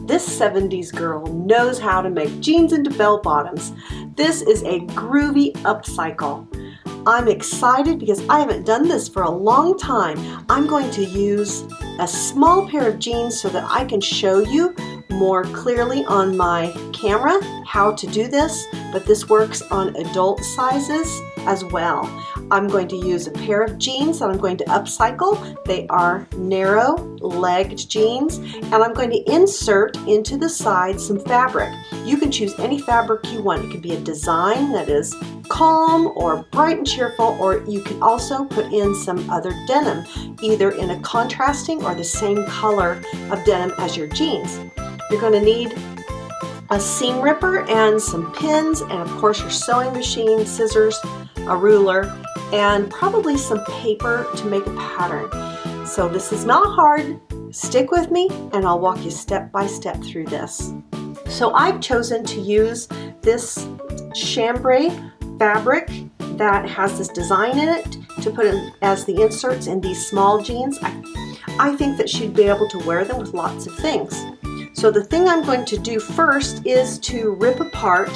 This 70s girl knows how to make jeans into bell bottoms. This is a groovy upcycle. I'm excited because I haven't done this for a long time. I'm going to use a small pair of jeans so that I can show you more clearly on my camera how to do this, but this works on adult sizes as well. I'm going to use a pair of jeans that I'm going to upcycle. They are narrow legged jeans, and I'm going to insert into the side some fabric. You can choose any fabric you want. It could be a design that is calm or bright and cheerful, or you can also put in some other denim, either in a contrasting or the same color of denim as your jeans. You're going to need a seam ripper and some pins, and of course your sewing machine, scissors, a ruler, and probably some paper to make a pattern. So this is not hard. Stick with me and I'll walk you step by step through this. So I've chosen to use this chambray fabric that has this design in it to put in as the inserts in these small jeans. I think that she'd be able to wear them with lots of things. So the thing I'm going to do first is to rip apart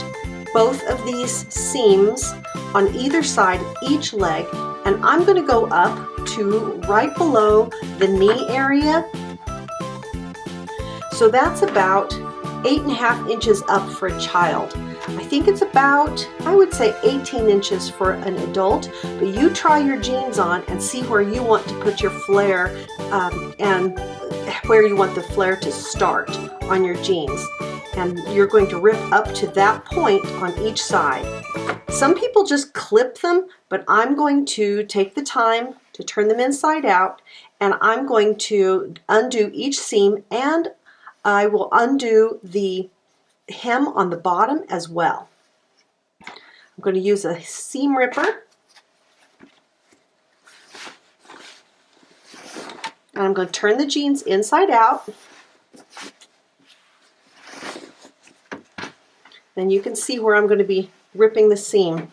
both of these seams on either side of each leg, and I'm going to go up to right below the knee area. So that's about 8.5 inches up for a child. I think it's about, I would say 18 inches for an adult, but you try your jeans on and see where you want to put your flare and where you want the flare to start on your jeans. And you're going to rip up to that point on each side. Some people just clip them, but I'm going to take the time to turn them inside out, and I'm going to undo each seam, and I will undo the hem on the bottom as well. I'm going to use a seam ripper, and I'm going to turn the jeans inside out. Then you can see where I'm going to be ripping the seam.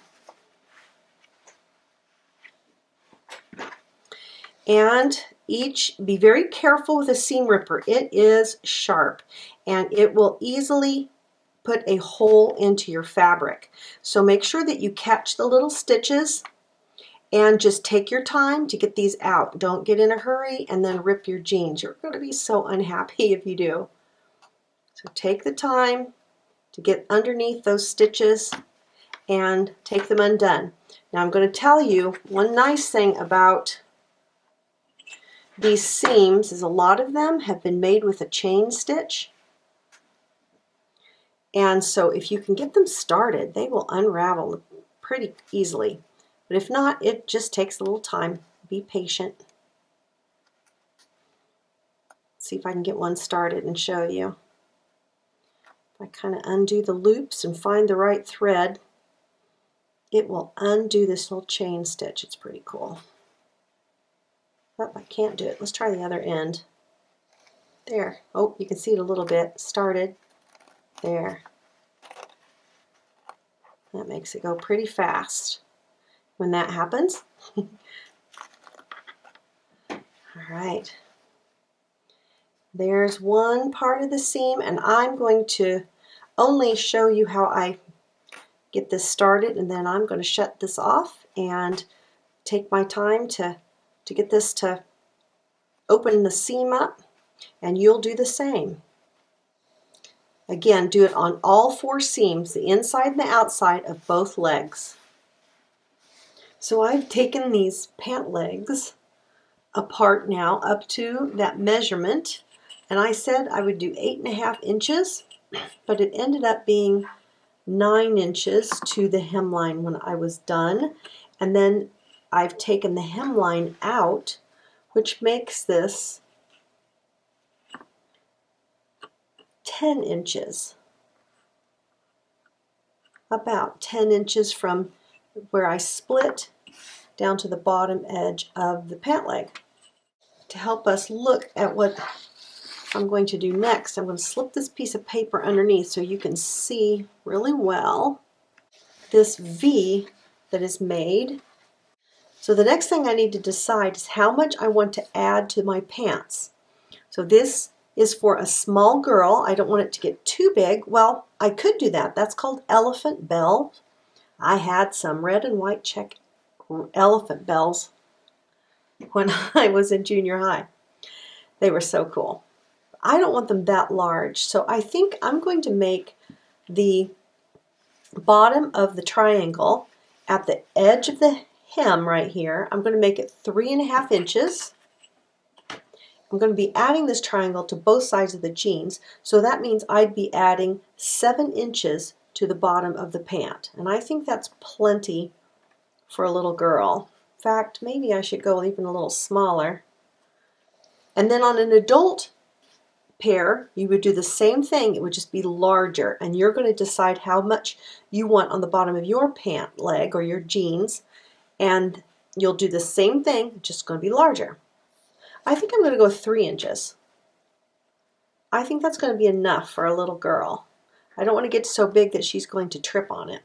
And be very careful with a seam ripper. It is sharp and it will easily put a hole into your fabric. So make sure that you catch the little stitches and just take your time to get these out. Don't get in a hurry and then rip your jeans. You're going to be so unhappy if you do. So take the time to get underneath those stitches and take them undone. Now I'm going to tell you one nice thing about these seams is a lot of them have been made with a chain stitch. And so if you can get them started, they will unravel pretty easily. But if not, it just takes a little time. Be patient. Let's see if I can get one started and show you. I kind of undo the loops and find the right thread, it will undo this little chain stitch. It's pretty cool. Oh, I can't do it. Let's try the other end. There. Oh, you can see it a little bit. Started. There. That makes it go pretty fast when that happens. All right. There's one part of the seam, and I'm going to only show you how I get this started, and then I'm going to shut this off and take my time to get this to open the seam up, and you'll do the same. Again, do it on all 4 seams, the inside and the outside of both legs. So I've taken these pant legs apart now up to that measurement. And I said I would do 8.5 inches, but it ended up being 9 inches to the hemline when I was done. And then I've taken the hemline out, which makes this 10 inches. About 10 inches from where I split down to the bottom edge of the pant leg. To help us look at what I'm going to do next, I'm going to slip this piece of paper underneath so you can see really well this V that is made. So the next thing I need to decide is how much I want to add to my pants. So this is for a small girl. I don't want it to get too big. Well, I could do that. That's called elephant bell. I had some red and white check elephant bells when I was in junior high. They were so cool. I don't want them that large, so I think I'm going to make the bottom of the triangle at the edge of the hem right here. I'm going to make it 3.5 inches. I'm going to be adding this triangle to both sides of the jeans, so that means I'd be adding 7 inches to the bottom of the pant, and I think that's plenty for a little girl. In fact, maybe I should go even a little smaller. And then on an adult pair, you would do the same thing. It would just be larger, and you're going to decide how much you want on the bottom of your pant leg or your jeans, and you'll do the same thing, just going to be larger. I think I'm going to go 3 inches. I think that's going to be enough for a little girl. I don't want to get so big that she's going to trip on it.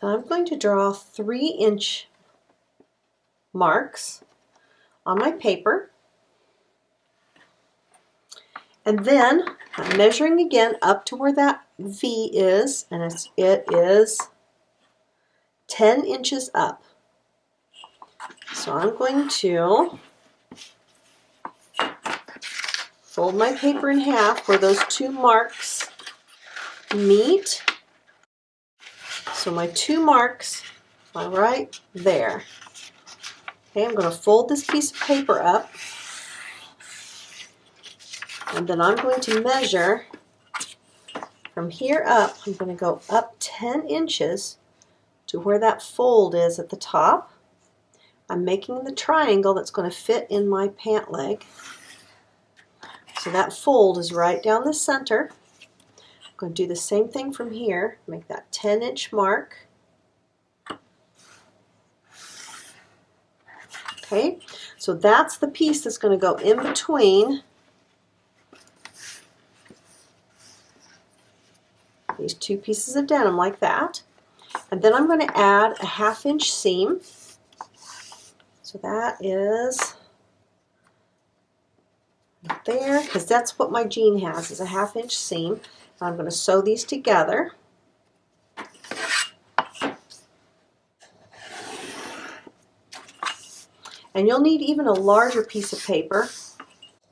And I'm going to draw 3-inch marks on my paper. And then I'm measuring again up to where that V is, and it is 10 inches up. So I'm going to fold my paper in half where those 2 marks meet. So my 2 marks are right there. Okay, I'm going to fold this piece of paper up, and then I'm going to measure from here up. I'm going to go up 10 inches to where that fold is at the top. I'm making the triangle that's going to fit in my pant leg. So that fold is right down the center. I'm going to do the same thing from here. Make that 10-inch mark. Okay, so that's the piece that's going to go in between these 2 pieces of denim like that. And then I'm going to add a 1/2-inch seam. So that is right there, because that's what my jean has, is a 1/2-inch seam. And I'm going to sew these together. And you'll need even a larger piece of paper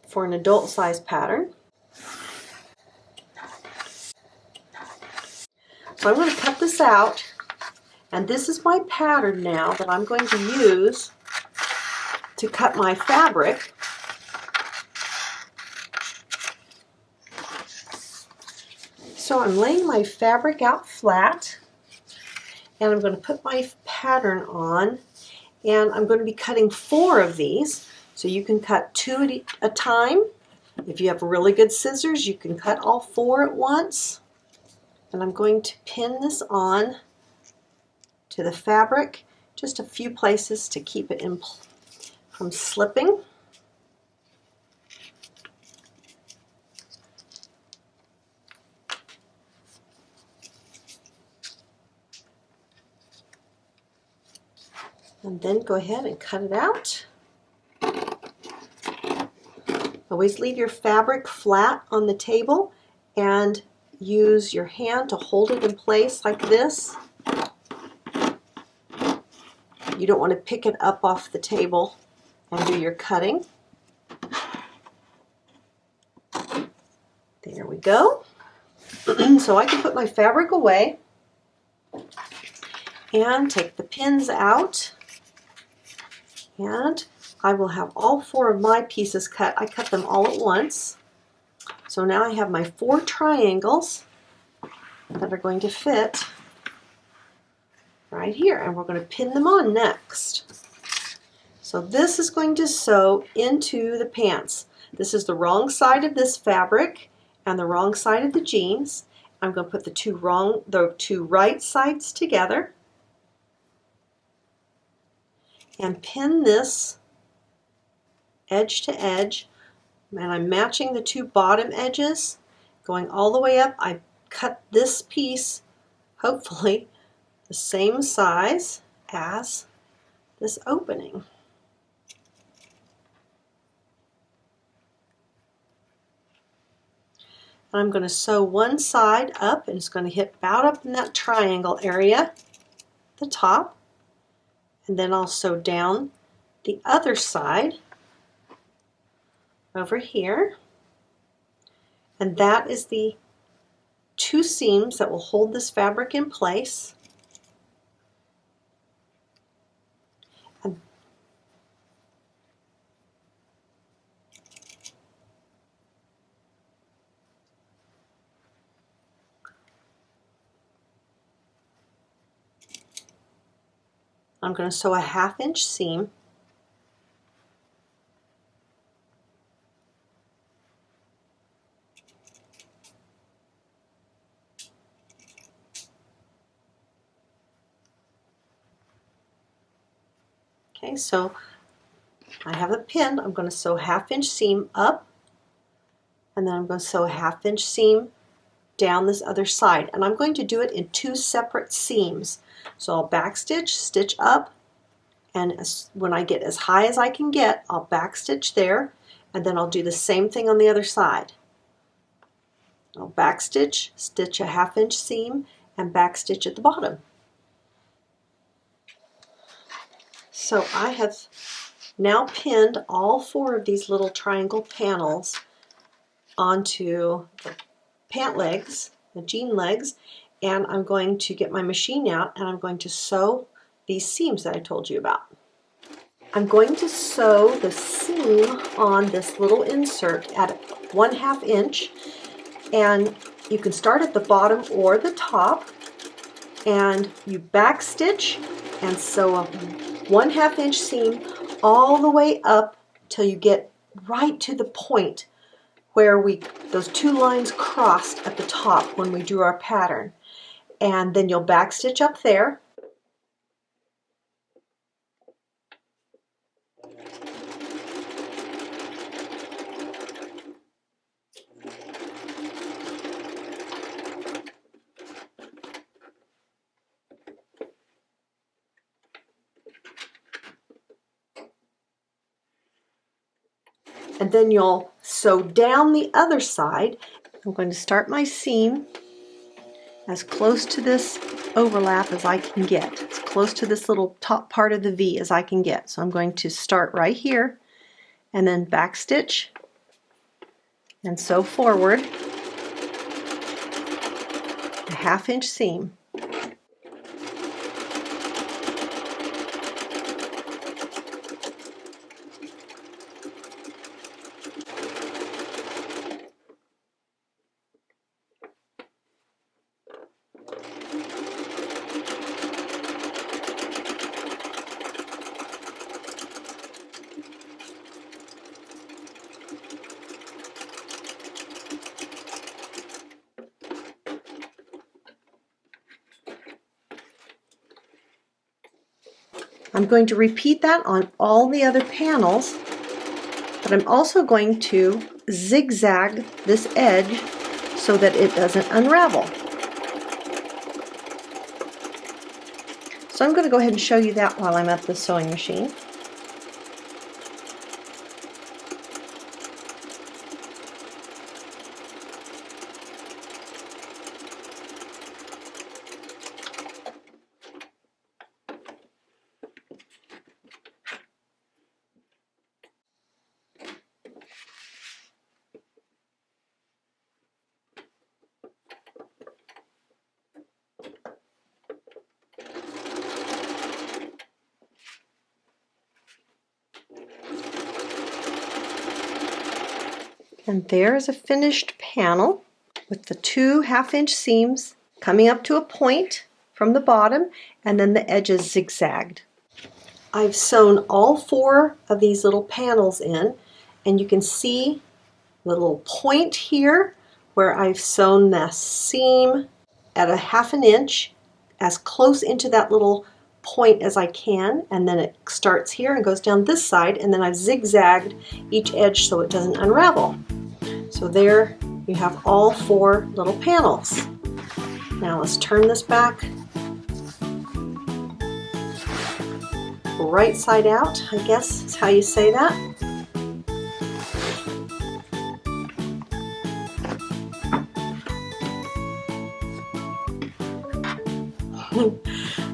for an adult size pattern. So I'm going to cut this out, and this is my pattern now that I'm going to use to cut my fabric. So I'm laying my fabric out flat, and I'm going to put my pattern on, and I'm going to be cutting 4 of these. So you can cut 2 at a time. If you have really good scissors, you can cut all 4 at once. And I'm going to pin this on to the fabric, just a few places to keep it from slipping. And then go ahead and cut it out. Always leave your fabric flat on the table and use your hand to hold it in place like this. You don't want to pick it up off the table and do your cutting. There we go. So I can put my fabric away and take the pins out, and I will have all 4 of my pieces cut. I cut them all at once. So now I have my 4 triangles that are going to fit right here, and we're going to pin them on next. So this is going to sew into the pants. This is the wrong side of this fabric and the wrong side of the jeans. I'm going to put the two right sides together and pin this edge to edge, and I'm matching the 2 bottom edges going all the way up. I cut this piece, hopefully the same size as this opening. And I'm going to sew one side up, and it's going to hit about up in that triangle area, the top, and then I'll sew down the other side over here, and that is the two seams that will hold this fabric in place. And I'm going to sew a 1/2 inch seam. Okay, so I have it pinned. I'm going to sew 1/2 inch seam up, and then I'm going to sew a 1/2 inch seam down this other side, and I'm going to do it in two separate seams. So I'll backstitch, stitch up, and when I get as high as I can get, I'll backstitch there, and then I'll do the same thing on the other side. I'll backstitch, stitch a 1/2 inch seam, and backstitch at the bottom. So I have now pinned all 4 of these little triangle panels onto the pant legs, the jean legs, and I'm going to get my machine out and I'm going to sew these seams that I told you about. I'm going to sew the seam on this little insert at 1/2 inch, and you can start at the bottom or the top, and you backstitch and sew a 1/2 inch seam all the way up till you get right to the point where those two lines crossed at the top when we drew our pattern. And then you'll backstitch up there. And then you'll sew down the other side. I'm going to start my seam as close to this overlap as I can get, as close to this little top part of the V as I can get. So I'm going to start right here and then backstitch and sew forward a 1/2 inch seam. I'm going to repeat that on all the other panels, but I'm also going to zigzag this edge so that it doesn't unravel. So I'm going to go ahead and show you that while I'm at the sewing machine. And there is a finished panel with the two 1/2 inch seams coming up to a point from the bottom, and then the edges zigzagged. I've sewn all 4 of these little panels in, and you can see the little point here where I've sewn the seam at a 1/2 inch as close into that little point as I can, and then it starts here and goes down this side, and then I've zigzagged each edge so it doesn't unravel. So there you have all 4 little panels. Now let's turn this back right side out, I guess is how you say that.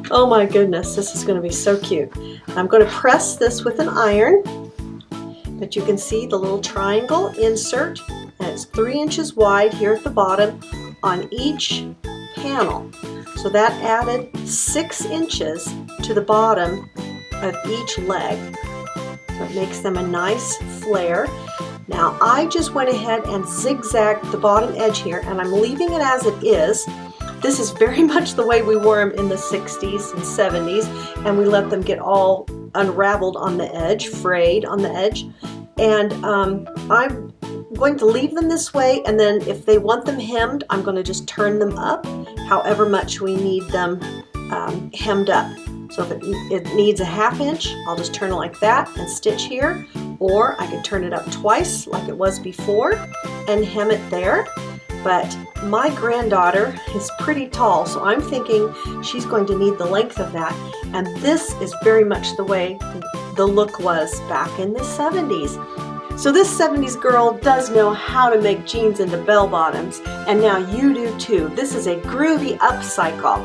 Oh my goodness, this is going to be so cute. I'm going to press this with an iron, but you can see the little triangle insert, and it's 3 inches wide here at the bottom on each panel. So that added 6 inches to the bottom of each leg. So it makes them a nice flare. Now I just went ahead and zigzagged the bottom edge here, and I'm leaving it as it is. This is very much the way we wore them in the 60s and 70s, and we let them get all unraveled on the edge, frayed on the edge. And I'm going to leave them this way, and then if they want them hemmed, I'm going to just turn them up however much we need them hemmed up. So if it needs a 1/2 inch, I'll just turn it like that and stitch here, or I could turn it up twice like it was before and hem it there. But my granddaughter is pretty tall, so I'm thinking she's going to need the length of that, and this is very much the way the look was back in the 70s. So this 70s girl does know how to make jeans into bell bottoms, and now you do too. This is a groovy upcycle,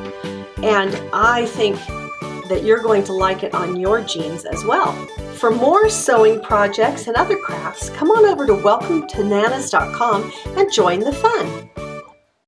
and I think that you're going to like it on your jeans as well. For more sewing projects and other crafts, come on over to welcometonanas.com and join the fun.